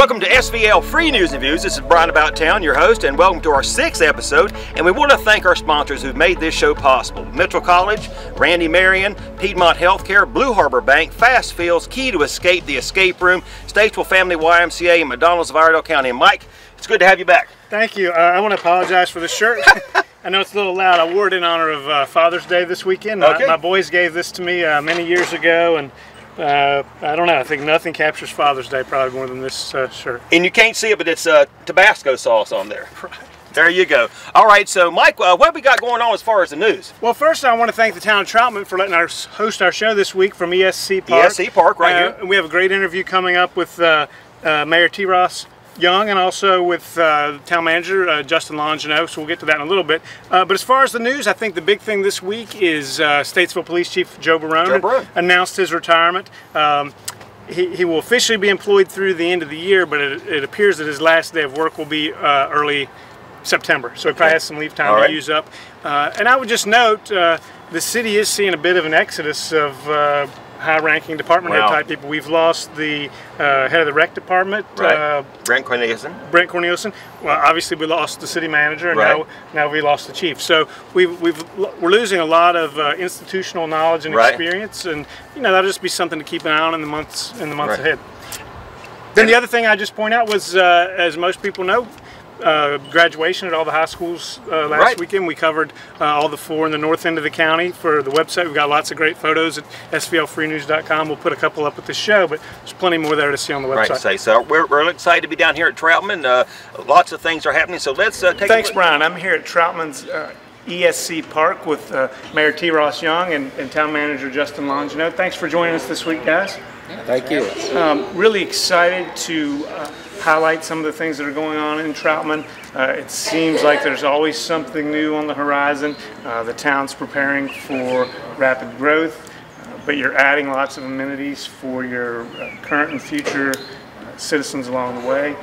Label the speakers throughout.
Speaker 1: Welcome to SVL Free News and Views. This is Brian About Town, your host, and welcome to our 6th episode. And we want to thank our sponsors who've made this show possible: Mitchell College, Randy Marion, Piedmont Healthcare, Blue Harbor Bank, Fast Fields, Key to Escape, The Escape Room, Statesville Family YMCA, and McDonald's of Iredell County. And Mike, it's good to have you back.
Speaker 2: Thank you. I want to apologize for the shirt. I know it's a little loud. I wore it in honor of Father's Day this weekend.
Speaker 1: Okay.
Speaker 2: My boys gave this to me many years ago, and I don't know. I think nothing captures Father's Day probably more than this shirt.
Speaker 1: And you can't see it, but it's Tabasco sauce on there.
Speaker 2: Right.
Speaker 1: There you go. All right, so Mike, what have we got going on as far as the news?
Speaker 2: Well, first I want to thank the town of Troutman for letting us host our show this week from ESC Park.
Speaker 1: ESC Park, right here.
Speaker 2: And we have a great interview coming up with Mayor Teross Young and also with town manager Justin Longino, so we'll get to that in a little bit. But as far as the news, I think the big thing this week is Statesville Police Chief Joe Barone announced his retirement. He will officially be employed through the end of the year, but it appears that his last day of work will be early September, so he probably has some leave time to use up. And I would just note, the city is seeing a bit of an exodus of high-ranking department head type people. We've lost the head of the rec department,
Speaker 1: Brent Corneliuson.
Speaker 2: Well, obviously we lost the city manager, and now we lost the chief. So we're losing a lot of institutional knowledge and experience, and that'll just be something to keep an eye on in the months ahead. Then the other thing I just point out was, as most people know, graduation at all the high schools last weekend. We covered all the 4 in the north end of the county for the website. We've got lots of great photos at svlfreenews.com. We'll put a couple up at the show, but there's plenty more there to see on the website.
Speaker 1: Right, so we're really excited to be down here at Troutman. Lots of things are happening, so let's take a look.
Speaker 2: Thanks, Brian. I'm here at Troutman's ESC Park with Mayor Teross Young and Town Manager Justin Longino. Thanks for joining us this week, guys.
Speaker 3: Thank you.
Speaker 2: Really excited to highlight some of the things that are going on in Troutman. It seems like there's always something new on the horizon. The town's preparing for rapid growth, but you're adding lots of amenities for your current and future citizens along the way.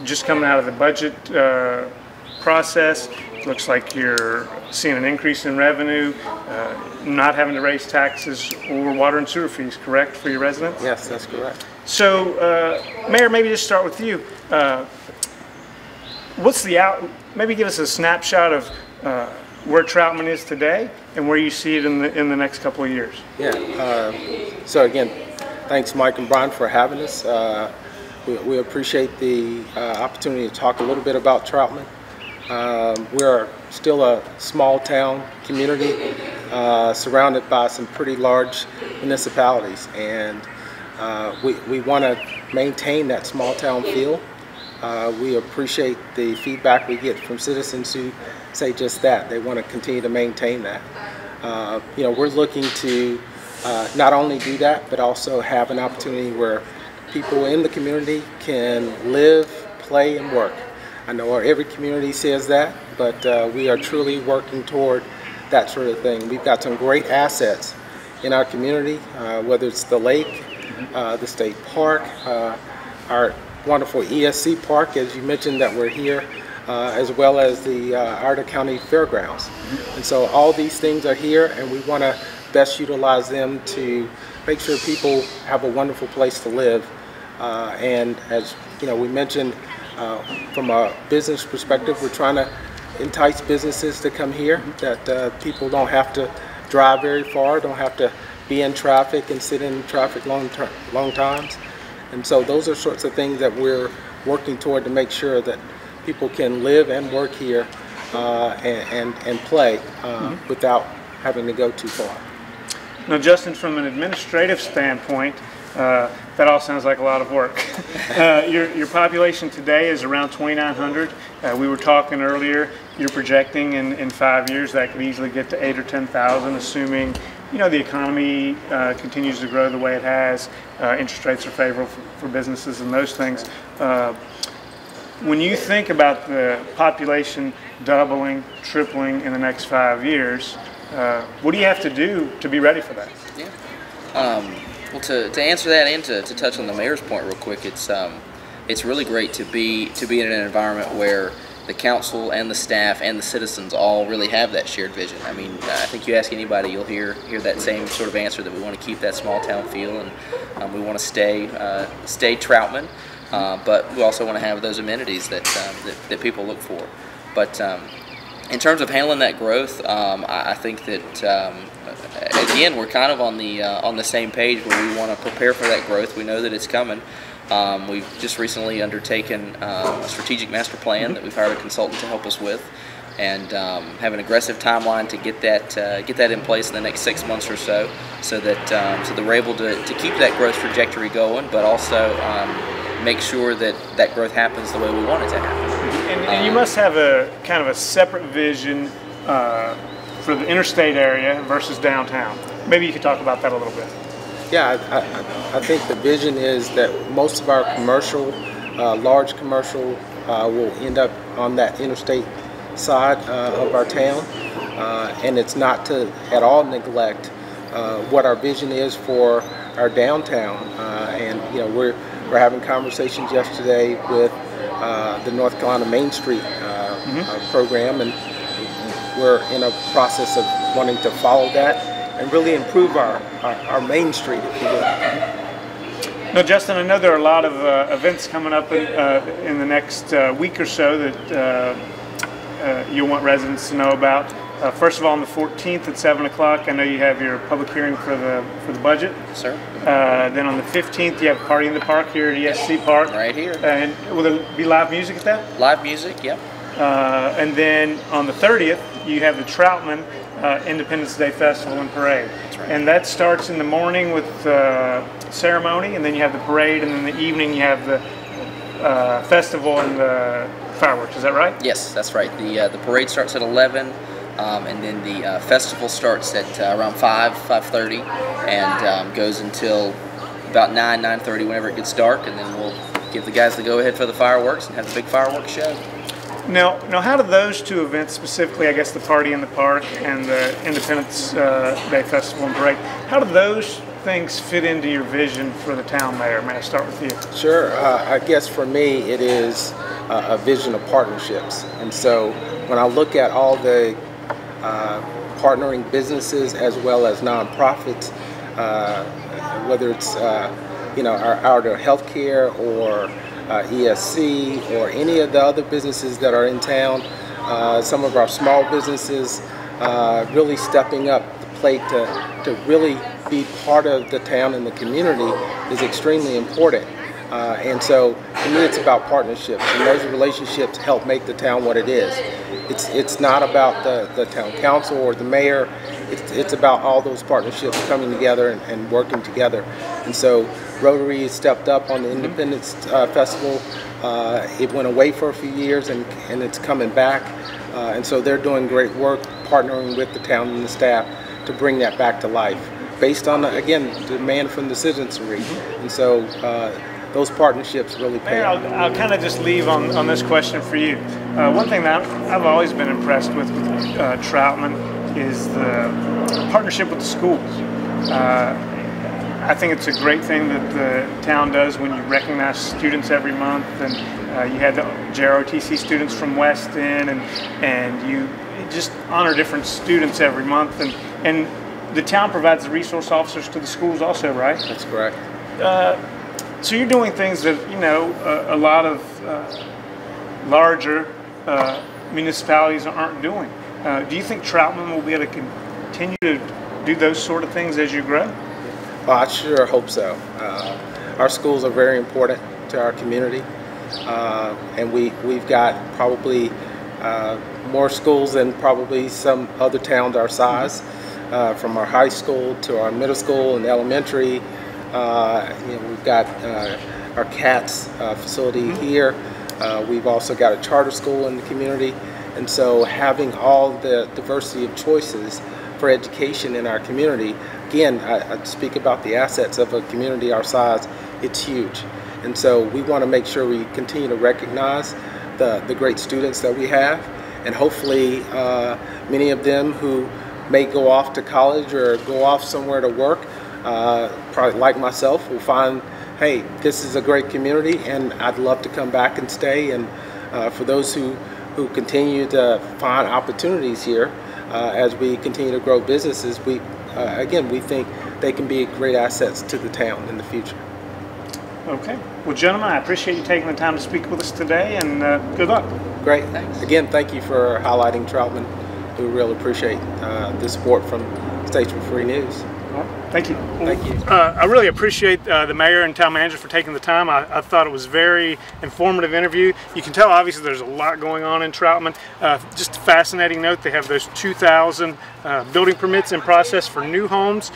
Speaker 2: Just coming out of the budget process, looks like you're seeing an increase in revenue, not having to raise taxes or water and sewer fees, correct, for your residents?
Speaker 3: Yes, that's correct.
Speaker 2: So, Mayor, maybe just start with you. Maybe give us a snapshot of where Troutman is today and where you see it in the next couple of years.
Speaker 3: Yeah. So again, thanks, Mike and Brian, for having us. We appreciate the opportunity to talk a little bit about Troutman. We're still a small town community surrounded by some pretty large municipalities, and we want to maintain that small town feel. We appreciate the feedback we get from citizens who say just that. They want to continue to maintain that. We're looking to not only do that, but also have an opportunity where people in the community can live, play, and work. I know every community says that, but we are truly working toward that sort of thing. We've got some great assets in our community, whether it's the lake, the state park, our wonderful ESC Park, as you mentioned that we're here, as well as the Iredell County Fairgrounds. And so all these things are here, and we want to best utilize them to make sure people have a wonderful place to live. And as we mentioned, from a business perspective, we're trying to entice businesses to come here, that people don't have to drive very far, don't have to be in traffic and sit in traffic long times. And so those are sorts of things that we're working toward to make sure that people can live and work here and play without having to go too far.
Speaker 2: Now, Justin, from an administrative standpoint, that all sounds like a lot of work. Your population today is around 2,900. We were talking earlier, you're projecting in 5 years that could easily get to 8,000 or 10,000, assuming the economy continues to grow the way it has, interest rates are favorable for businesses and those things. When you think about the population doubling, tripling in the next 5 years, what do you have to do to be ready for that?
Speaker 4: Yeah. Well, to answer that and to touch on the mayor's point real quick, it's really great to be in an environment where the council and the staff and the citizens all really have that shared vision. I mean, I think you ask anybody, you'll hear that same sort of answer, that we want to keep that small town feel, and we want to stay Troutman. but we also want to have those amenities that people look for. But in terms of handling that growth, I think that again, we're kind of on the same page where we want to prepare for that growth. We know that it's coming. We've just recently undertaken a strategic master plan that we've hired a consultant to help us with, and have an aggressive timeline to get that in place in the next 6 months or so, so that we're able to keep that growth trajectory going, but also make sure that growth happens the way we want it to happen.
Speaker 2: And you must have a kind of a separate vision for the interstate area versus downtown. Maybe you could talk about that a little bit.
Speaker 3: Yeah, I think the vision is that most of our commercial, large commercial, will end up on that interstate side of our town, and it's not to at all neglect what our vision is for our downtown. And you know, we're having conversations yesterday with the North Carolina Main Street program, and we're in a process of wanting to follow that and really improve our Main Street, if you will.
Speaker 2: Now, Justin, I know there are a lot of events coming up in the next week or so that you'll want residents to know about. First of all, on the 14th at 7 o'clock, I know you have your public hearing for the budget.
Speaker 4: Sir.
Speaker 2: Then on the 15th, you have Party in the Park here at ESC Park.
Speaker 4: Right here.
Speaker 2: And will there be live music at that?
Speaker 4: Live music, yep.
Speaker 2: And then on the 30th, you have the Troutman Independence Day Festival and Parade.
Speaker 4: That's right.
Speaker 2: And that starts in the morning with ceremony, and then you have the parade, and in the evening you have the festival and the fireworks. Is that right?
Speaker 4: Yes, that's right. The parade starts at 11, and then the festival starts at around 5:30, and goes until about 9:30 whenever it gets dark, and then we'll give the guys the go-ahead for the fireworks and have a big fireworks show.
Speaker 2: Now, how do those two events specifically, I guess the Party in the Park and the Independence Day Festival and Parade, how do those things fit into your vision for the town, Mayor? May I start with you?
Speaker 3: Sure. I guess for me it is a vision of partnerships. And so when I look at all the partnering businesses as well as nonprofits, whether it's our healthcare or ESC or any of the other businesses that are in town, some of our small businesses really stepping up the plate to really be part of the town and the community is extremely important. And so to me it's about partnerships, and those relationships help make the town what it is. It's not about the town council or the mayor. It's about all those partnerships coming together and working together. And so Rotary has stepped up on the Independence Festival. It went away for a few years and it's coming back. And so they're doing great work partnering with the town and the staff to bring that back to life based on, again, demand from the citizenry. And so those partnerships really pay off.
Speaker 2: I'll kind of just leave on this question for you. One thing that I've always been impressed with Troutman is the partnership with the schools. I think it's a great thing that the town does when you recognize students every month, and you had the JROTC students from Weston, and you just honor different students every month, and the town provides the resource officers to the schools also, right?
Speaker 3: That's correct.
Speaker 2: So you're doing things that, a lot of larger municipalities aren't doing. Do you think Troutman will be able to continue to do those sort of things as you grow?
Speaker 3: Well, I sure hope so. Our schools are very important to our community, and we've got probably more schools than probably some other towns our size, from our high school to our middle school and elementary. We've got our CATS facility here. We've also got a charter school in the community, and so having all the diversity of choices for education in our community, again, I speak about the assets of a community our size, it's huge. And so we want to make sure we continue to recognize the great students that we have, and hopefully many of them who may go off to college or go off somewhere to work, probably like myself, will find, hey, this is a great community and I'd love to come back and stay. And for those who continue to find opportunities here, as we continue to grow businesses, we think they can be great assets to the town in the future.
Speaker 2: Okay. Well, gentlemen, I appreciate you taking the time to speak with us today, and good luck.
Speaker 3: Great.
Speaker 4: Thanks.
Speaker 3: Again, thank you for highlighting Troutman. We really appreciate the support from Statesville Free News.
Speaker 2: Thank you.
Speaker 3: Thank you.
Speaker 2: I really appreciate the mayor and town manager for taking the time. I thought it was a very informative interview. You can tell obviously there's a lot going on in Troutman. Just a fascinating note, they have those 2,000 building permits in process for new homes.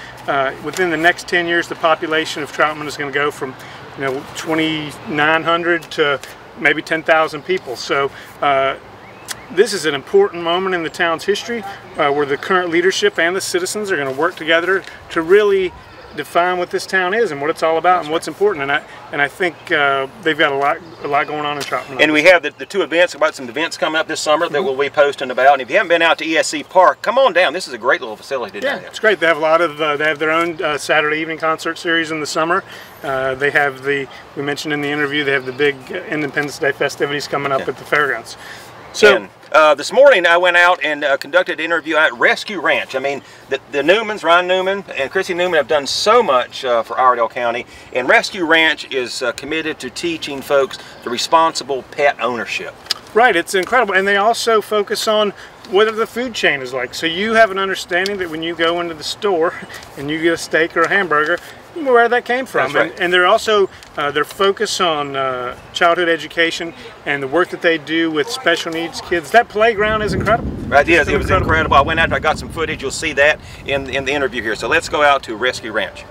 Speaker 2: Within the next 10 years, the population of Troutman is going to go from 2,900 to maybe 10,000 people. So this is an important moment in the town's history where the current leadership and the citizens are going to work together to really define what this town is and what it's all about and what's important. And I think they've got a lot going on in Troutman.
Speaker 1: And we have the two events, about some events coming up this summer that we'll be posting about. And if you haven't been out to ESC Park, come on down. This is a great little facility down there.
Speaker 2: It's great. They have a lot of they have their own Saturday evening concert series in the summer. They have we mentioned in the interview, they have the big Independence Day festivities coming up at the fairgrounds. So
Speaker 1: this morning I went out and conducted an interview at Rescue Ranch. I mean, the Newmans, Ron Newman and Chrissy Newman, have done so much for Iredell County, and Rescue Ranch is committed to teaching folks the responsible pet ownership.
Speaker 2: Right, it's incredible. And they also focus on what the food chain is like. So you have an understanding that when you go into the store and you get a steak or a hamburger, where that came from.
Speaker 1: That's right.
Speaker 2: And they're also their focus on childhood education and the work that they do with special needs kids. That playground is incredible.
Speaker 1: Right, it was incredible. I went out, I got some footage. You'll see that in the interview here. So let's go out to Rescue Ranch.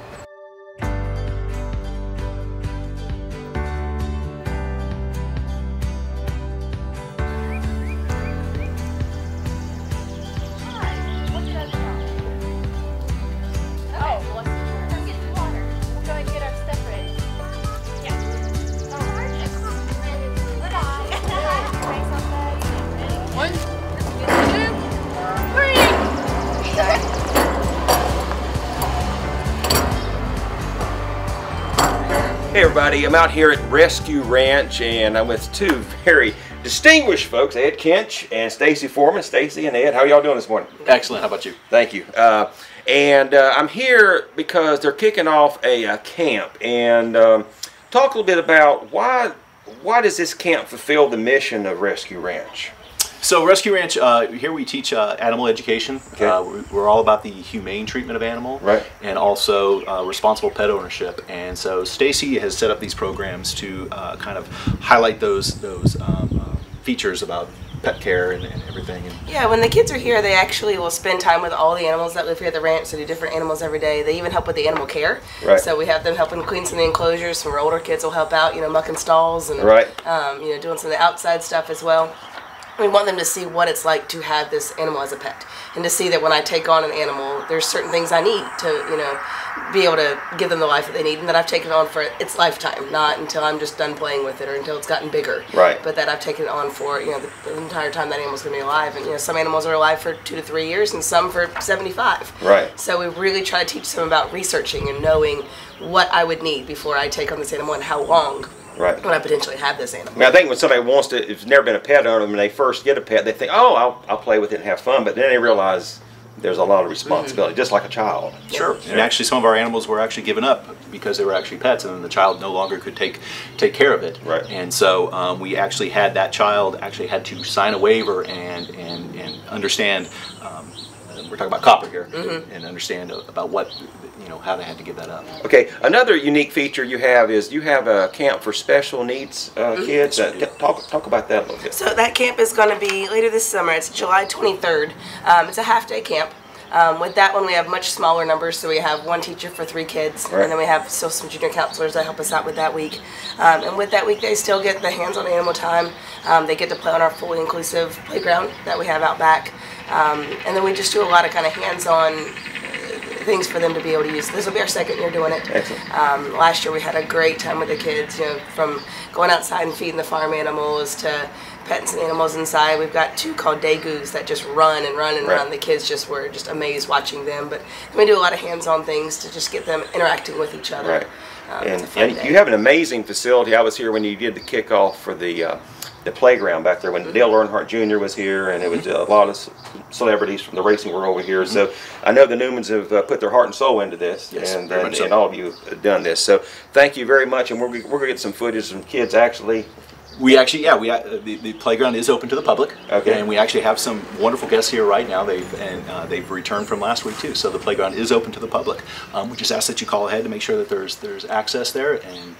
Speaker 1: Hey everybody, I'm out here at Rescue Ranch and I'm with two very distinguished folks, Ed Kinch and Stacy Foreman. Stacy and Ed, how are y'all doing this morning?
Speaker 5: Excellent, how about you?
Speaker 1: Thank you. I'm here because they're kicking off a camp, and talk a little bit about why does this camp fulfill the mission of Rescue Ranch?
Speaker 5: So Rescue Ranch, here we teach animal education.
Speaker 1: Okay.
Speaker 5: We're all about the humane treatment of animal,
Speaker 1: Right.
Speaker 5: and also responsible pet ownership. And so Stacy has set up these programs to kind of highlight those features about pet care and everything.
Speaker 6: Yeah, when the kids are here, they actually will spend time with all the animals that live here at the ranch. They do different animals every day. They even help with the animal care.
Speaker 1: Right.
Speaker 6: So we have them helping clean some of the enclosures. Some of our older kids will help out, mucking stalls and
Speaker 1: Right.
Speaker 6: Doing some of the outside stuff as well. We want them to see what it's like to have this animal as a pet, and to see that when I take on an animal, there's certain things I need to, be able to give them the life that they need, and that I've taken on for its lifetime, not until I'm just done playing with it or until it's gotten bigger.
Speaker 1: Right.
Speaker 6: But that I've taken it on for, the entire time that animal's going to be alive. And, some animals are alive for 2 to 3 years and some for 75.
Speaker 1: Right.
Speaker 6: So we really try to teach them about researching and knowing what I would need before I take on this animal and how long.
Speaker 1: Right.
Speaker 6: When I potentially have this animal.
Speaker 1: I mean, I think when somebody if never been a pet owner, when they first get a pet, they think, oh, I'll play with it and have fun, but then they realize there's a lot of responsibility, just like a child.
Speaker 5: Sure. And actually some of our animals were actually given up because they were actually pets, and then the child no longer could take care of it.
Speaker 1: Right.
Speaker 5: And so we actually had that child actually had to sign a waiver and understand, we're talking about copper here, and understand about what, how they had to give that up.
Speaker 1: Okay, another unique feature you have is you have a camp for special needs kids. Talk about that a little bit.
Speaker 6: So that camp is going to be later this summer. It's July 23rd. It's a half-day camp. With that one, we have much smaller numbers, so we have one teacher for 3 kids,
Speaker 1: Right.
Speaker 6: and then we have still some junior counselors that help us out with that week. And with that week, they still get the hands-on animal time. They get to play on our fully inclusive playground that we have out back. And then we just do a lot of kind of hands-on things for them to be able to use. This will be our 2nd year doing it.
Speaker 1: Excellent.
Speaker 6: Last year we had a great time with the kids, from going outside and feeding the farm animals to petting some animals inside. We've got 2 called Dagoos that just run and run and
Speaker 1: Right.
Speaker 6: run. The kids were just amazed watching them. But we do a lot of hands-on things to just get them interacting with each other.
Speaker 1: Right.
Speaker 6: It's a fun
Speaker 1: And
Speaker 6: day.
Speaker 1: you have an amazing facility. I was here when you did the kickoff for the the playground back there when Dale Earnhardt Jr. was here, and it was a lot of celebrities from the racing world over here. So I know the Newmans have put their heart and soul into this,
Speaker 5: Yes,
Speaker 1: and
Speaker 5: so.
Speaker 1: all of you have done this. So thank you very much, and we're going to get some footage of some kids actually.
Speaker 5: We actually, yeah, the playground is open to the public,
Speaker 1: Okay.
Speaker 5: and we actually have some wonderful guests here right now. They've returned from last week too, so the playground is open to the public. We just ask that you call ahead to make sure that there's access there. And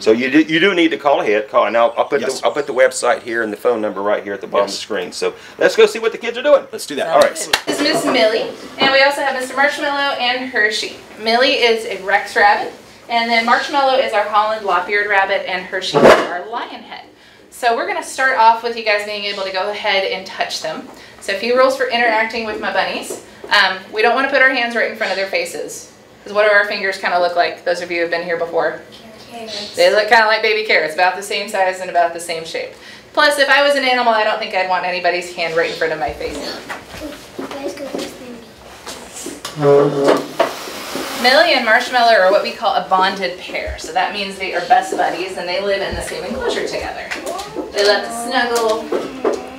Speaker 1: So you do need to call ahead. Call, and I'll put
Speaker 5: Yes.
Speaker 1: I'll put the website here and the phone number right here at the bottom
Speaker 5: Yes.
Speaker 1: of the screen. So let's go see what the kids are doing.
Speaker 5: let's do that.
Speaker 1: All right.
Speaker 7: This is Miss Millie, and we also have Mr. Marshmallow and Hershey. Millie is a Rex rabbit, and then Marshmallow is our Holland lop-eared rabbit, and Hershey is our lion head. So we're going to start off with you guys being able to go ahead and touch them. So a few rules for interacting with my bunnies. We don't want to put our hands right in front of their faces, because what do our fingers kind of look like? Those of you who have been here before.
Speaker 8: Carrots.
Speaker 7: They look kind of like baby carrots, about the same size and about the same shape. Plus, if I was an animal, I don't think I'd want anybody's hand right in front of my face.
Speaker 8: Let's go this thing.
Speaker 7: Millie and Marshmallow are what we call a bonded pair. So that means they are best buddies and they live in the same enclosure together. They love to snuggle.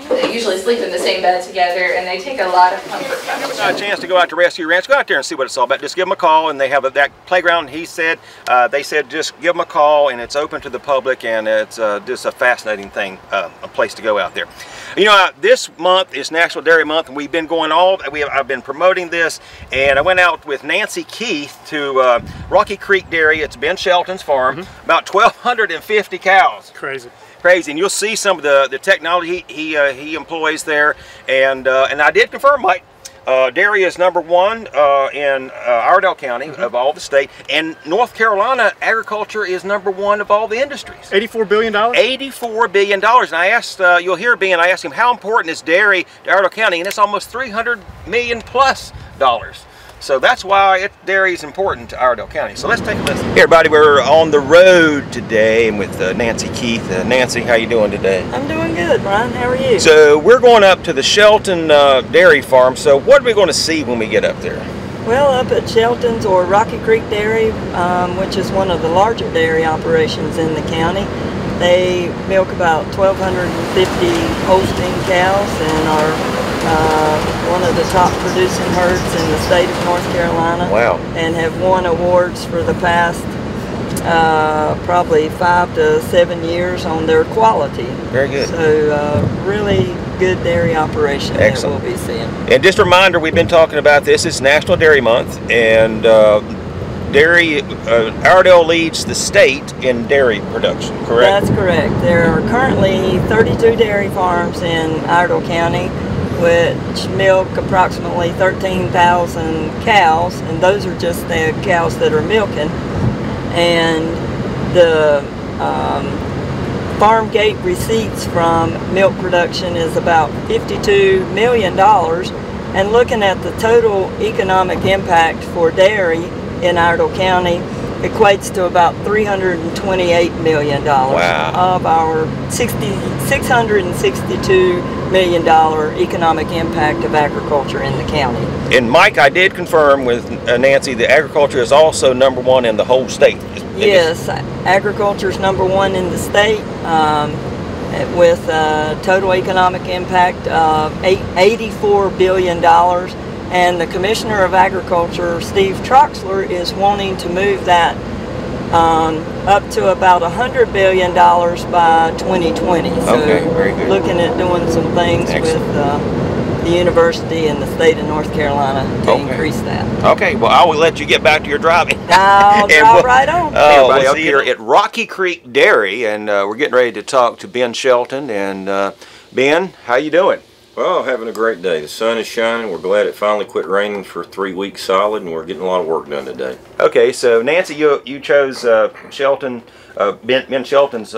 Speaker 7: They usually sleep in the same bed together, and they take a lot of comfort from each
Speaker 1: A
Speaker 7: other.
Speaker 1: chance to go out to Rescue Ranch, go out there and see what it's all about. Just give them a call, and they have that playground. They said just give them a call, and it's open to the public, and it's just a fascinating thing, a place to go out there. You know, this month is National Dairy Month, and we've been going I've been promoting this, and I went out with Nancy Keith to Rocky Creek Dairy. It's Ben Shelton's farm, about 1,250 cows.
Speaker 2: Crazy.
Speaker 1: Crazy, and you'll see some of the technology he employs there, and I did confirm, Mike, dairy is #1 in Iredell County of all the state, and North Carolina agriculture is #1 of all the industries.
Speaker 2: $84 billion?
Speaker 1: $84 billion, and I asked, you'll hear Ben, I asked him how important is dairy to Iredell County, and it's almost $300 million plus. So that's why dairy is important to Iredell County. So let's take a listen. Hey everybody, we're on the road today with Nancy Keith. Nancy, how you doing today?
Speaker 9: I'm doing good, Brian. How are you?
Speaker 1: So we're going up to the Shelton Dairy Farm. So what are we going to see when we get up there?
Speaker 9: Well, up at Shelton's or Rocky Creek Dairy, which is one of the larger dairy operations in the county, they milk about 1,250 Holstein cows and are one of the top producing herds in the state of North Carolina.
Speaker 1: Wow.
Speaker 9: And have won awards for the past probably 5 to 7 years on their quality.
Speaker 1: Very good.
Speaker 9: So really good dairy operation.
Speaker 1: Excellent.
Speaker 9: That we'll be seeing.
Speaker 1: And just a reminder, we've been talking about this. It's National Dairy Month, and Iredell leads the state in dairy production, correct?
Speaker 9: That's correct. There are currently 32 dairy farms in Iredell County, which milk approximately 13,000 cows, and those are just the cows that are milking. And the farm gate receipts from milk production is about $52 million, and looking at the total economic impact for dairy in Iredell County equates to about $328 million.
Speaker 1: Wow.
Speaker 9: Of our $662 million economic impact of agriculture in the county.
Speaker 1: And Mike, I did confirm with Nancy that agriculture is also #1 in the whole state.
Speaker 9: Yes, agriculture is #1 in the state with a total economic impact of $84 billion. And the Commissioner of Agriculture, Steve Troxler, is wanting to move that up to about $100 billion by 2020. So
Speaker 1: okay, very good.
Speaker 9: Looking at doing some things
Speaker 1: Excellent.
Speaker 9: With the university and the state of North Carolina to increase that.
Speaker 1: Okay, well, I will let you get back to your driving.
Speaker 9: I'll drive right on.
Speaker 1: We'll see here at Rocky Creek Dairy, and we're getting ready to talk to Ben Shelton. And Ben, how you doing?
Speaker 10: Well, having a great day. The sun is shining. We're glad it finally quit raining for 3 weeks solid, and we're getting a lot of work done today.
Speaker 1: Okay, so Nancy, you chose Shelton, Ben Shelton's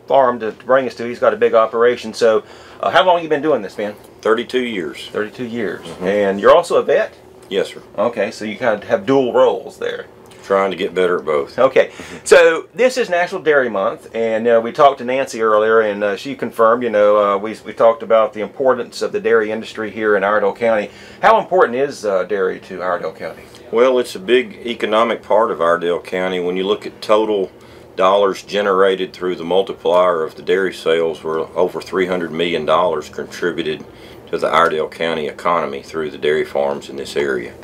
Speaker 1: farm to bring us to. He's got a big operation. So how long have you been doing this, Ben?
Speaker 10: 32 years.
Speaker 1: 32 years. And you're also a vet?
Speaker 10: Yes, sir.
Speaker 1: Okay, so you kind of have dual roles there.
Speaker 10: Trying to get better at both.
Speaker 1: Okay, so this is National Dairy Month, and we talked to Nancy earlier, and she confirmed, we talked about the importance of the dairy industry here in Iredell County. How important is dairy to Iredell County?
Speaker 10: Well, it's a big economic part of Iredell County. When you look at total dollars generated through the multiplier of the dairy sales were over $300 million contributed to the Iredell County economy through the dairy farms in this area.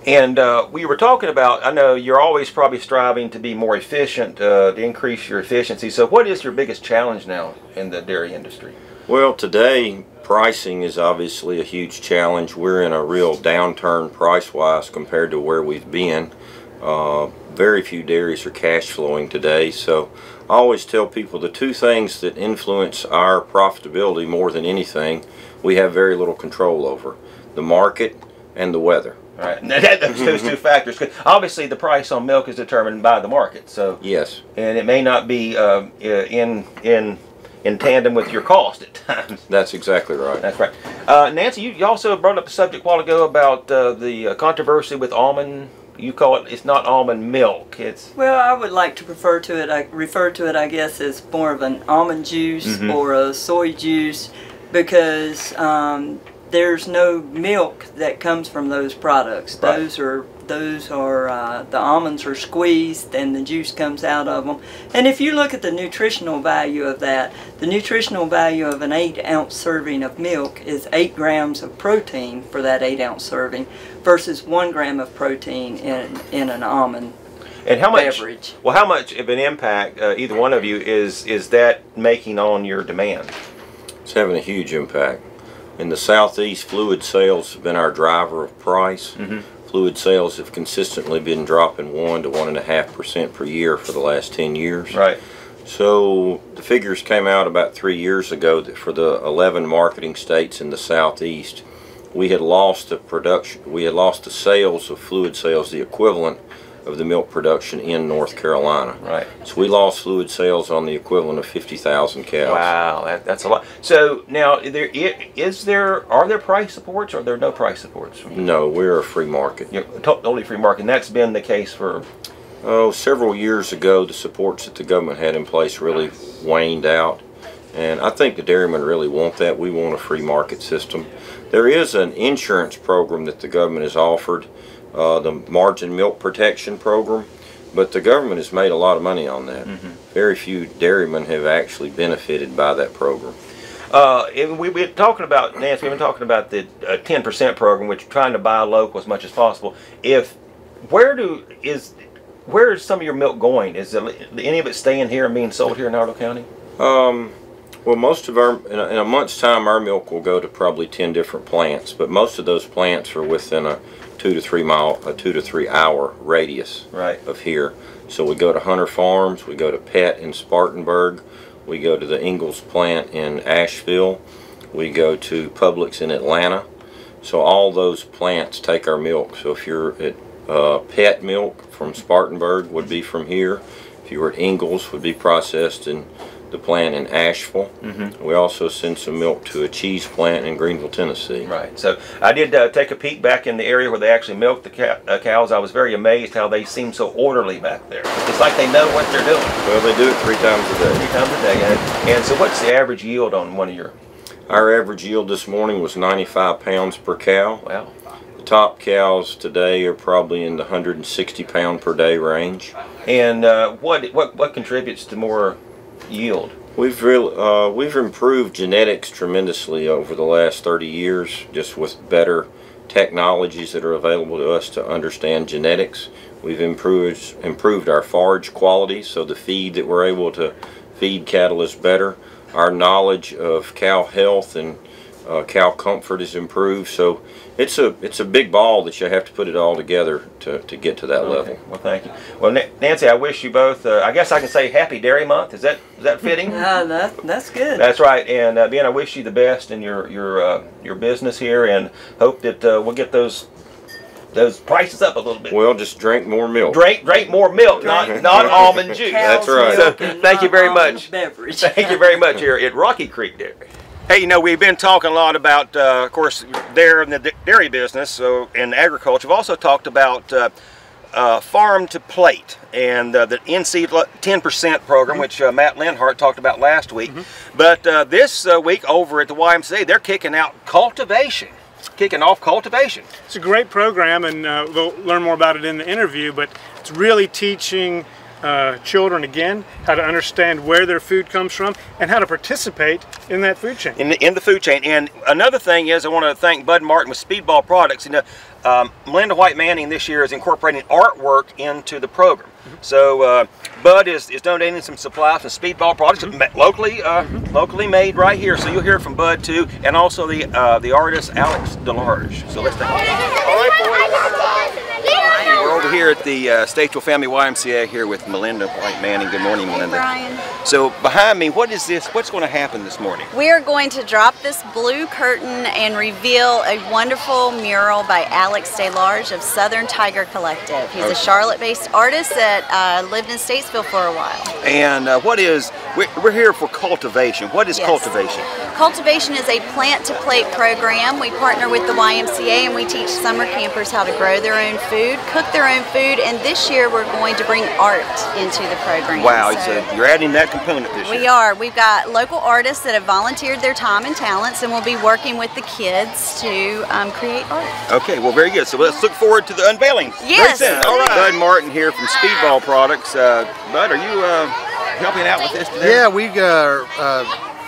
Speaker 1: And we were talking about, I know you're always probably striving to be more efficient, to increase your efficiency. So what is your biggest challenge now in the dairy industry?
Speaker 10: Well, today pricing is obviously a huge challenge. We're in a real downturn price-wise compared to where we've been. Very few dairies are cash flowing today, so I always tell people the two things that influence our profitability more than anything we have very little control over: the market and the weather.
Speaker 1: Right, and those two factors. Obviously, the price on milk is determined by the market. So
Speaker 10: yes,
Speaker 1: and it may not be in tandem with your cost at times.
Speaker 10: That's exactly right.
Speaker 1: That's right. Nancy, you also brought up a subject a while ago about the controversy with almond. You call it, it's not almond milk. It's
Speaker 9: Well, I would like to refer to it, I guess, as more of an almond juice or a soy juice, because there's no milk that comes from those products.
Speaker 1: Right.
Speaker 9: Those are the almonds are squeezed and the juice comes out of them. And if you look at the nutritional value of that, the nutritional value of an 8-ounce serving of milk is 8 grams of protein for that 8-ounce serving versus 1 gram of protein in an almond
Speaker 1: and how much
Speaker 9: beverage.
Speaker 1: Well, how much of an impact either one of you is that making on your demand?
Speaker 10: It's having a huge impact. In the Southeast, fluid sales have been our driver of price. Fluid sales have consistently been dropping 1 to 1.5% per year for the last 10 years.
Speaker 1: Right.
Speaker 10: So the figures came out about 3 years ago that for the 11 marketing states in the Southeast, we had lost the production. We had lost the sales of fluid sales, the equivalent of the milk production in North Carolina.
Speaker 1: Right.
Speaker 10: So we lost fluid sales on the equivalent of 50,000 cows.
Speaker 1: Wow, that's a lot. So now, are there price supports, or are there no price supports?
Speaker 10: No, we're a free market.
Speaker 1: You're totally free market, and that's been the case for...
Speaker 10: several years ago, the supports that the government had in place really waned out, and I think the dairymen really want that. We want a free market system. There is an insurance program that the government has offered, the Margin Milk Protection Program, but the government has made a lot of money on that. Very few dairymen have actually benefited by that program.
Speaker 1: And we've been talking about, Nancy, we've been talking about the 10% program, which is trying to buy local as much as possible. Where is some of your milk going? Is any of it staying here and being sold here in Iredell County?
Speaker 10: Well, most of in a month's time, our milk will go to probably 10 different plants, but most of those plants are within a 2 to 3 hour radius of here. So we go to Hunter Farms, we go to Pet in Spartanburg, we go to the Ingalls plant in Asheville, we go to Publix in Atlanta. So all those plants take our milk. So if you're at Pet milk from Spartanburg would be from here. If you were at Ingalls, would be processed in the plant in Asheville. We also send some milk to a cheese plant in Greenville, Tennessee.
Speaker 1: Right. So I did take a peek back in the area where they actually milk the cows. I was very amazed how they seem so orderly back there. It's like they know what they're doing.
Speaker 10: Well, they do it 3 times a day.
Speaker 1: 3 times a day. And so what's the average yield on one of your...
Speaker 10: Our average yield this morning was 95 pounds per cow.
Speaker 1: Wow.
Speaker 10: The top cows today are probably in the 160 pound per day range.
Speaker 1: And what contributes to more yield?
Speaker 10: We've improved genetics tremendously over the last 30 years, just with better technologies that are available to us to understand genetics. We've improved our forage quality, so the feed that we're able to feed cattle is better. Our knowledge of cow health and cow comfort is improved. So it's a big ball that you have to put it all together to get to that level.
Speaker 1: Well, thank you. Well, Nancy, I wish you both, I guess I can say Happy Dairy Month. Is that fitting?
Speaker 9: That's good.
Speaker 1: That's right. And Ben, I wish you the best in your business here, and hope that we'll get those prices up a little bit.
Speaker 10: Well, just drink more milk.
Speaker 1: Drink more milk, not almond juice.
Speaker 10: That's right.
Speaker 1: So, thank you very much.
Speaker 9: Beverage.
Speaker 1: Thank you very much here at Rocky Creek Dairy. Hey, we've been talking a lot about, of course, there in the dairy business, in agriculture. We've also talked about farm to plate and the NC 10% program, which Matt Lenhart talked about last week. But this week over at the YMCA, they're kicking off cultivation. It's
Speaker 2: a great program, and we'll learn more about it in the interview, but it's really teaching children again how to understand where their food comes from and how to participate in that food chain.
Speaker 1: In the food chain. And another thing is, I want to thank Bud Martin with Speedball Products. You know, Melinda White Manning this year is incorporating artwork into the program. So Bud is donating some supplies and Speedball products, locally made right here. So you'll hear from Bud too, and also the artist Alex DeLarge. So let's thank you. All right, boys. We're over here at the Statesville Family YMCA here with Melinda White Manning. Good morning, Melinda.
Speaker 11: Brian.
Speaker 1: So behind me, what is this? What's going to happen this morning?
Speaker 11: We are going to drop this blue curtain and reveal a wonderful mural by Alex DeLarge of Southern Tiger Collective. He's a Charlotte-based artist that lived in Statesville for a while.
Speaker 1: And we're here for cultivation. What is cultivation?
Speaker 11: Cultivation is a plant-to-plate program. We partner with the YMCA and we teach summer campers how to grow their own food, cook their own food, and this year we're going to bring art into the program.
Speaker 1: Wow, so you're adding that component this year.
Speaker 11: We are. We've got local artists that have volunteered their time and talents, and we'll be working with the kids to create art.
Speaker 1: Okay, well, very good. So let's look forward to the unveiling.
Speaker 11: Yes.
Speaker 1: All right. Bud Martin here from Speedball Products. Bud, are you helping out with this today?
Speaker 12: Yeah, we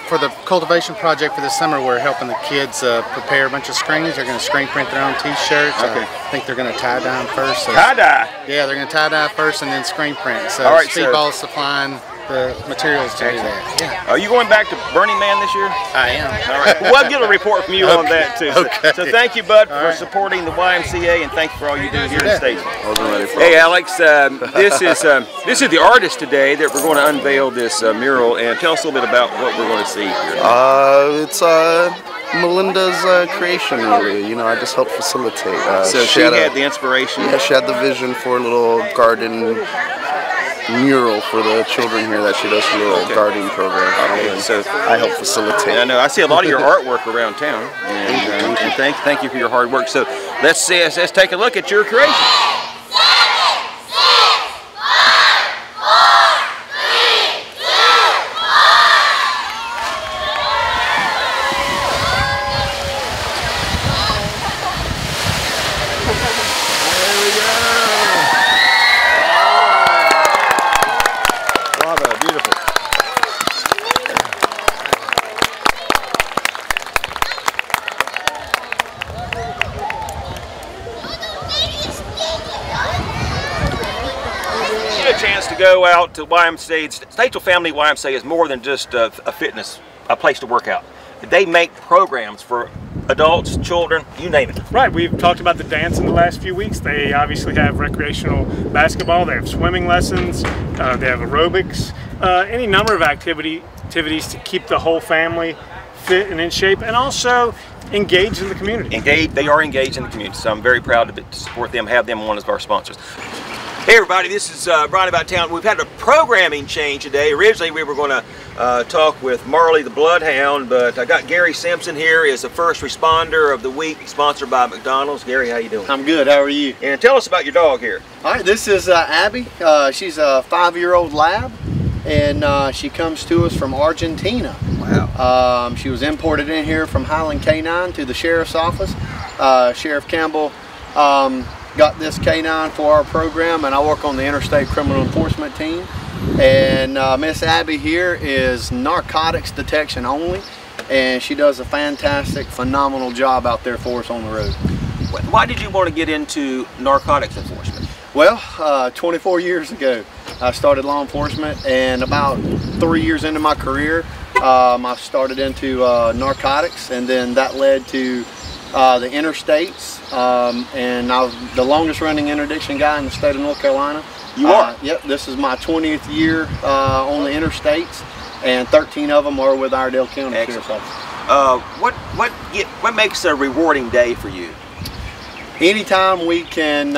Speaker 12: for the cultivation project for this summer, we're helping the kids prepare a bunch of screens. They're going to screen print their own T-shirts.
Speaker 1: Okay.
Speaker 12: I think they're going to tie dye them first. So
Speaker 1: tie-dye?
Speaker 12: Yeah, they're going to tie-dye first and then screen print. So
Speaker 1: all right,
Speaker 12: Speedball's supplying the materials to do that. Yeah.
Speaker 1: Are you going back to Burning Man this year?
Speaker 12: I am.
Speaker 1: All right. Well, I'll get a report from you on that too.
Speaker 12: Okay.
Speaker 1: So thank you, Bud, for supporting the YMCA, and thank you for all you do here in Statesville.
Speaker 10: Hey,
Speaker 1: Hey, Alex, this is the artist today that we're going to unveil this mural, and tell us a little bit about what we're going to see here.
Speaker 13: It's Melinda's creation, really. You know, I just helped facilitate.
Speaker 1: So she had the inspiration?
Speaker 13: Yeah, she had the vision for a little garden mural for the children here that she does for a little gardening program. And so I help facilitate.
Speaker 1: I know. I see a lot of your artwork around town, and thank you for your hard work. So let's take a look at your creation. Chance to go out to YMCA. Statesville Family YMCA is more than just a place to work out. They make programs for adults, children, you name it.
Speaker 2: Right, we've talked about the dance in the last few weeks. They obviously have recreational basketball, they have swimming lessons, they have aerobics, any number of activities to keep the whole family fit and in shape, and also engaged in the community.
Speaker 1: They are engaged in the community, so I'm very proud to support them, have them one of our sponsors. Hey everybody, this is Brian About Town. We've had a programming change today. Originally we were going to talk with Marley the Bloodhound, but I got Gary Simpson here as the first responder of the week, sponsored by McDonald's. Gary, how you doing?
Speaker 14: I'm good, how are you?
Speaker 1: And tell us about your dog here.
Speaker 14: All right, this is Abby. She's a 5-year-old lab, and she comes to us from Argentina.
Speaker 1: Wow.
Speaker 14: She was imported in here from Highland Canine to the Sheriff's Office. Sheriff Campbell got this canine for our program, and I work on the Interstate Criminal Enforcement team. And Miss Abby here is narcotics detection only, and she does a fantastic, phenomenal job out there for us on the road.
Speaker 1: Why did you want to get into narcotics enforcement?
Speaker 14: Well, 24 years ago I started law enforcement, and about 3 years into my career I started into narcotics, and then that led to the interstates, and I'm the longest running interdiction guy in the state of North Carolina.
Speaker 1: You are?
Speaker 14: Yep, this is my 20th year on the interstates, and 13 of them are with our Dale County Sheriff's Office.
Speaker 1: What makes a rewarding day for you?
Speaker 14: Anytime we can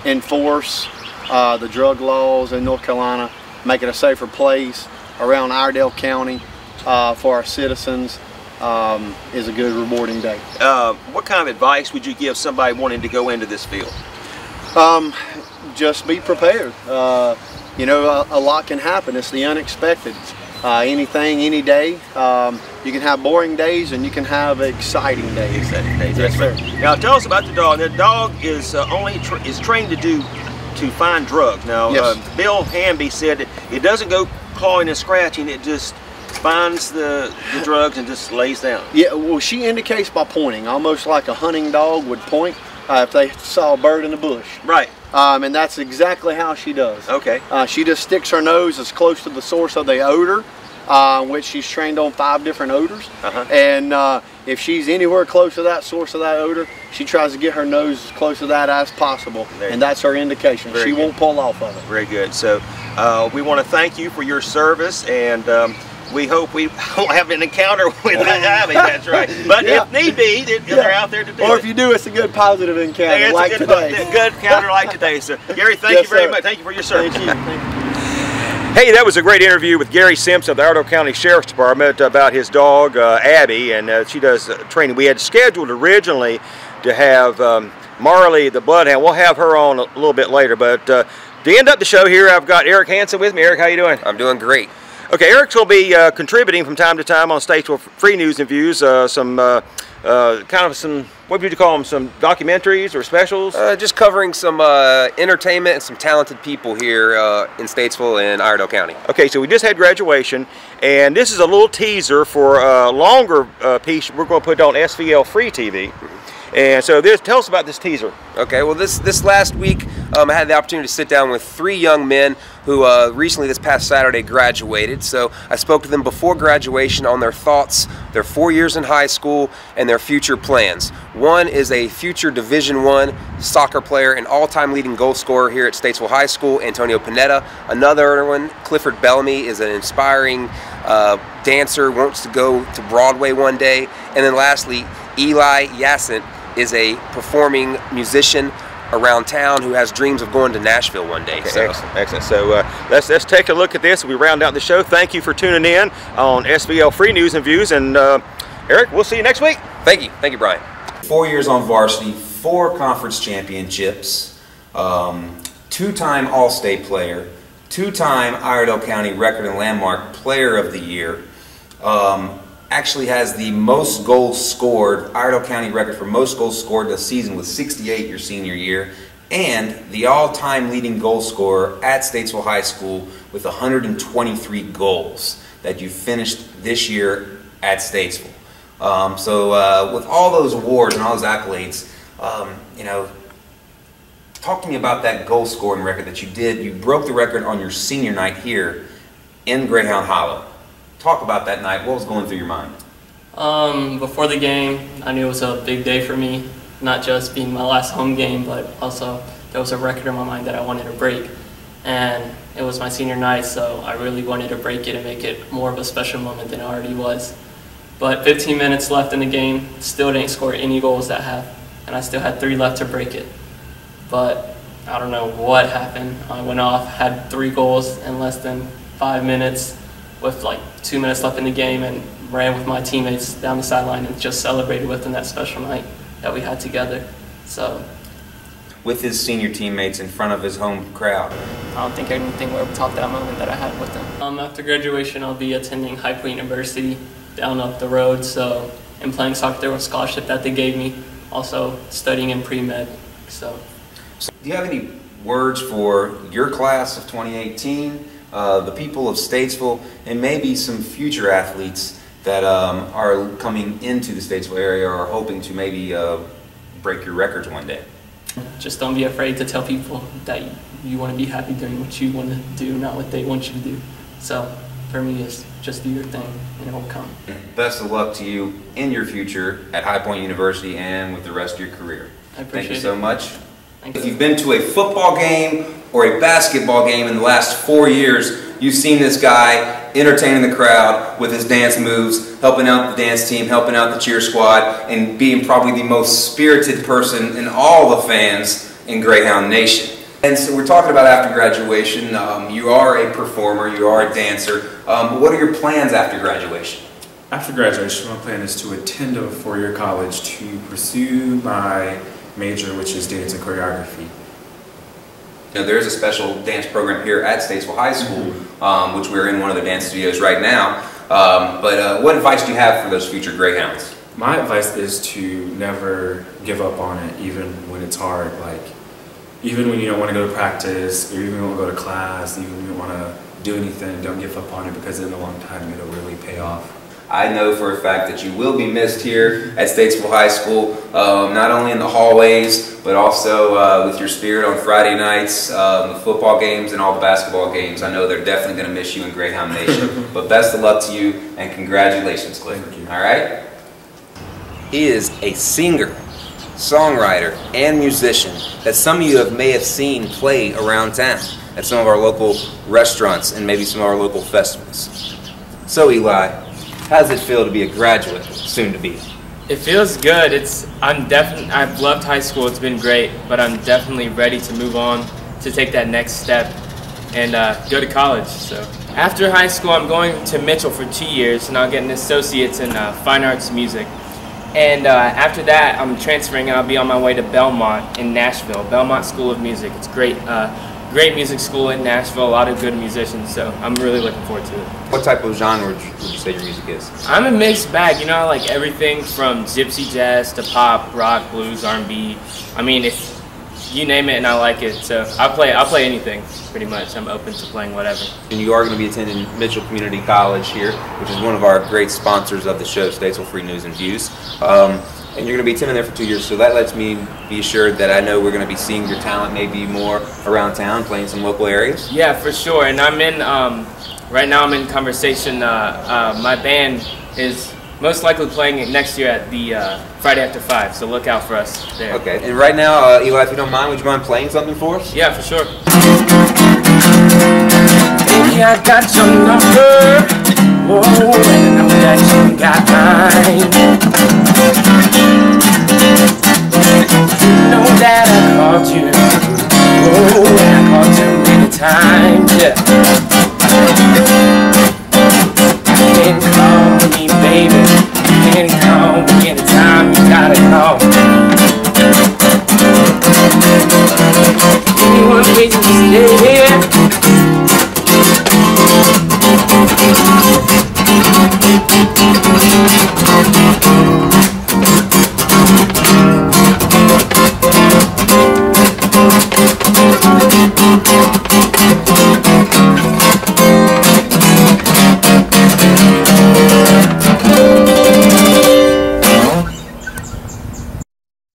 Speaker 14: enforce the drug laws in North Carolina, make it a safer place around Iredell County for our citizens, is a good, rewarding day.
Speaker 1: What kind of advice would you give somebody wanting to go into this field?
Speaker 14: Just be prepared. You know, a lot can happen. It's the unexpected. Anything, any day. You can have boring days, and you can have exciting days.
Speaker 1: Exciting days. That's right. Now, tell us about the dog. The dog is trained to do to find drugs. Now,
Speaker 14: Yes.
Speaker 1: Bill Hamby said that it doesn't go clawing and scratching, it just finds the drugs and just lays down.
Speaker 14: Yeah, well, she indicates by pointing, almost like a hunting dog would point if they saw a bird in the bush.
Speaker 1: Right.
Speaker 14: And that's exactly how she does.
Speaker 1: Okay.
Speaker 14: She just sticks her nose as close to the source of the odor, which she's trained on 5 different odors. And if she's anywhere close to that source of that odor, she tries to get her nose as close to that as possible. And that's her indication.
Speaker 1: Very
Speaker 14: She
Speaker 1: good.
Speaker 14: won't pull off of it.
Speaker 1: Very good. So we want to thank you for your service, and we hope we won't have an encounter with Abby. That's right. But if need be, they're out there to do it.
Speaker 14: Or if you do, it's a good positive encounter,
Speaker 1: It's
Speaker 14: like
Speaker 1: a good,
Speaker 14: today.
Speaker 1: good encounter like today. So Gary, thank you very much. Thank you for your service.
Speaker 14: Thank you.
Speaker 1: Hey, that was a great interview with Gary Simpson of the Iredell County Sheriff's Department about his dog, Abby, and she does training. We had scheduled originally to have Marley, the bloodhound. We'll have her on a little bit later, but to end up the show here, I've got Eric Hanson with me. Eric, how you doing?
Speaker 15: I'm doing great.
Speaker 1: Okay, Eric's going to be contributing from time to time on Statesville Free News and Views, some what would you call them, some documentaries or specials?
Speaker 15: Just covering some entertainment and some talented people here in Statesville and Iredell County.
Speaker 1: Okay, so we just had graduation, and this is a little teaser for a longer piece we're going to put on SVL Free TV. And so tell us about this teaser.
Speaker 15: Okay, well this last week I had the opportunity to sit down with 3 young men who recently this past Saturday graduated. So I spoke to them before graduation on their thoughts, their 4 years in high school, and their future plans. One is a future Division I soccer player and all-time leading goal scorer here at Statesville High School, Antonio Pineda. Another one, Clifford Bellamy, is an inspiring dancer, wants to go to Broadway one day. And then lastly, Eli Yassin is a performing musician around town who has dreams of going to Nashville one day.
Speaker 1: Okay, so. Excellent. So let's take a look at this as we round out the show. Thank you for tuning in on SVL Free News and Views. And Eric, we'll see you next week.
Speaker 15: Thank you. Thank you, Brian.
Speaker 16: 4 years on varsity, 4 conference championships, 2-time All-State player, 2-time Iredell County Record and Landmark Player of the Year. Actually has the most goals scored, Iredell County record for most goals scored this season with 68 your senior year, and the all-time leading goal scorer at Statesville High School with 123 goals that you finished this year at Statesville. So with all those awards and all those accolades, you know, talk to me about that goal scoring record that you did. You broke the record on your senior night here in Greyhound Hollow. Talk about that night. What was going through your mind?
Speaker 17: Before the game, I knew it was a big day for me, not just being my last home game, but also there was a record in my mind that I wanted to break. And it was my senior night, so I really wanted to break it and make it more of a special moment than it already was. But 15 minutes left in the game, still didn't score any goals that half, and I still had 3 left to break it. But I don't know what happened. I went off, had 3 goals in less than 5 minutes, with like 2 minutes left in the game, and ran with my teammates down the sideline and just celebrated with them that special night that we had together. So,
Speaker 16: with his senior teammates in front of his home crowd.
Speaker 17: I don't think anything will ever top that moment that I had with them. After graduation, I'll be attending High Point University down up the road. So, and playing soccer, there was a scholarship that they gave me. Also studying in pre-med. So,
Speaker 16: do you have any words for your class of 2018? The people of Statesville, and maybe some future athletes that are coming into the Statesville area or are hoping to maybe break your records one day?
Speaker 17: Just don't be afraid to tell people that you want to be happy doing what you want to do, not what they want you to do. So for me, it's just do your thing and it will come.
Speaker 16: Best of luck to you in your future at High Point University and with the rest of your career.
Speaker 17: I appreciate it.
Speaker 16: Thank you so much.
Speaker 17: Thank you.
Speaker 16: If you've been to a football game or a basketball game in the last 4 years, you've seen this guy entertaining the crowd with his dance moves, helping out the dance team, helping out the cheer squad, and being probably the most spirited person in all the fans in Greyhound Nation. And so we're talking about after graduation. You are a performer, you are a dancer. What are your plans after graduation?
Speaker 18: After graduation, my plan is to attend a 4-year college to pursue my major, which is dance and choreography.
Speaker 16: You know, there is a special dance program here at Statesville High School, which we're in one of the dance studios right now. But what advice do you have for those future Greyhounds?
Speaker 18: My advice is to never give up on it, even when it's hard. Like, even when you don't want to go to practice, or even when you want to go to class, even when you don't want to do anything, don't give up on it, because in the long time it'll really pay off.
Speaker 16: I know for a fact that you will be missed here at Statesville High School, not only in the hallways, but also with your spirit on Friday nights, the football games and all the basketball games. I know they're definitely going to miss you in Greyhound Nation. But best of luck to you, and congratulations, Clifford. All right? He is a singer, songwriter, and musician that some of you may have seen play around town at some of our local restaurants and maybe some of our local festivals. So Eli, how does it feel to be a graduate, soon to be?
Speaker 19: It feels good. I've loved high school. It's been great, but I'm definitely ready to move on, to take that next step and go to college. So after high school, I'm going to Mitchell for 2 years, and I'll get an associate's in fine arts music. And after that, I'm transferring, and I'll be on my way to Belmont in Nashville, Belmont School of Music. It's great. Great music school in Nashville, a lot of good musicians, so I'm really looking forward to it.
Speaker 16: What type of genre would you say your music is?
Speaker 19: I'm a mixed bag, you know, I like everything from gypsy jazz to pop, rock, blues, R&B. I mean, if you name it and I like it, so I'll play anything, pretty much. I'm open to playing whatever.
Speaker 16: And you are going to be attending Mitchell Community College here, which is one of our great sponsors of the show, Statesville Free News and Views. And you're going to be attending there for 2 years, so that lets me be assured that I know we're going to be seeing your talent maybe more around town, playing some local areas.
Speaker 19: Yeah, for sure. And I'm in, right now I'm in conversation. My band is most likely playing it next year at the Friday After 5, so look out for us there.
Speaker 16: Okay, and right now, Eli, if you don't mind, would you mind playing something for us?
Speaker 19: Yeah, for sure.
Speaker 20: Baby, I got your number, whoa, and I know that you got mine.